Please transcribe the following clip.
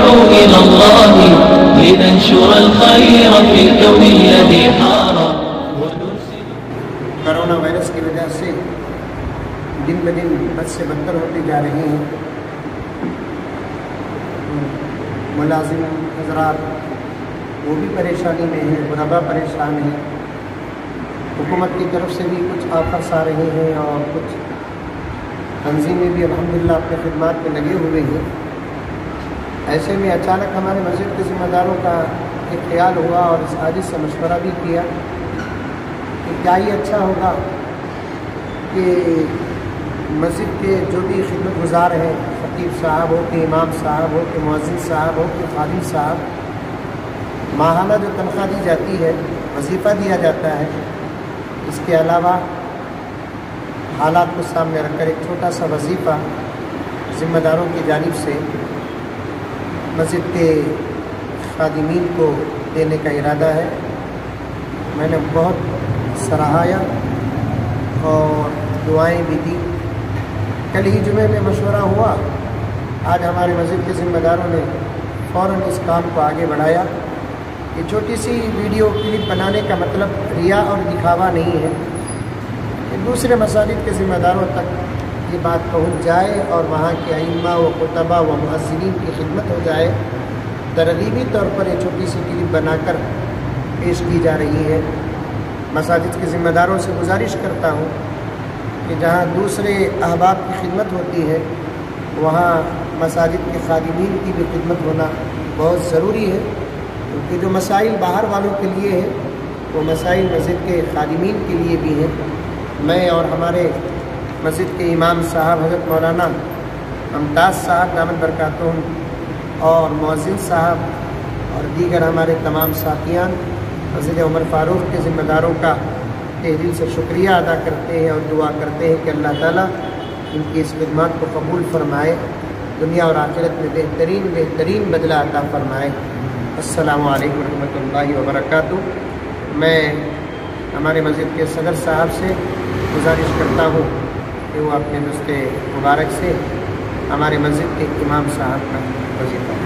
ندعو إلى الله لننشر الخير في الكون الذي حار. کرونا وائرس کی وجہ سے دن بدن بد سے بدتر ہوتی جا رہی ہیں. ملازم حضرات وہ بھی پریشانی میں ہیں، غربا پریشان ہیں. حکومت کی طرف سے بھی کچھ آفرس آ رہے ہیں اور کچھ تنظیمیں بھی الحمدللہ اپنے خدمات میں لگے ہوئے ہیں. ایسے میں اچانک ہمارے مسجد کے ذمہ داروں کا ایک خیال ہوا اور اس حاجی سے مشورہ بھی کیا کہ کیا یہ اچھا ہوگا کہ مسجد کے جو بھی خدمت گزار ہیں، خطیب صاحب ہو کہ امام صاحب ہو کہ مؤذن صاحب ہو کہ خادم صاحب، ماہانہ جو تنخواہ دی جاتی ہے، وظیفہ دیا جاتا ہے، اس کے علاوہ حالات کو سامنے رکھ کر ایک چھوٹا سا وظیفہ ذمہ داروں کی جانب سے مسجد کے خادمین کو دینے کا ارادہ ہے. میں نے بہت سراہایا اور دعائیں بھی دی. کل ہی جمعے میں مشورہ ہوا، آج ہمارے مسجد کے ذمہ داروں نے فوراً اس کام کو آگے بڑھایا. یہ چھوٹی سی ویڈیو کلپ بنانے کا مطلب ریا اور دکھاوا نہیں ہے کہ دوسرے مساجد کے ذمہ داروں تک یہ بات پہنچ جائے اور وہاں کے ائمہ و خطبہ و مؤذنین کی خدمت ہو جائے. ترغیبی طور پر یہ چھوٹی سی کلپ بنا کر پیش کی جا رہی ہے. مساجد کے ذمہ داروں سے گزارش کرتا ہوں کہ جہاں دوسرے احباب کی خدمت ہوتی ہے وہاں مساجد کے خادمین کی بھی خدمت ہونا بہت ضروری ہے، کیونکہ جو مسائل باہر والوں کے لیے ہیں وہ مسائل مسجد کے خادمین کے لیے بھی ہیں. میں اور ہمارے مسجد کے امام صاحب حضرت مولانا ممتاز صاحب دامت برکاتہم اور مؤذن صاحب اور دیگر ہمارے تمام ساتھیان مسجد عمر فاروق کے ذمہ داروں کا تہ دل سے شکریہ ادا کرتے ہیں اور دعا کرتے ہیں کہ اللہ تعالیٰ ان کی اس خدمات کو قبول فرمائے، دنیا اور آخرت میں بہترین بدلہ عطا فرمائے. السلام علیکم ورحمۃ اللہ وبرکاتہ. میں ہمارے مسجد کے صدر صاحب سے گزارش کرتا ہوں کہ وہ اپنے دست مبارک سے ہمارے مسجد کے امام صاحب کا وظیفہ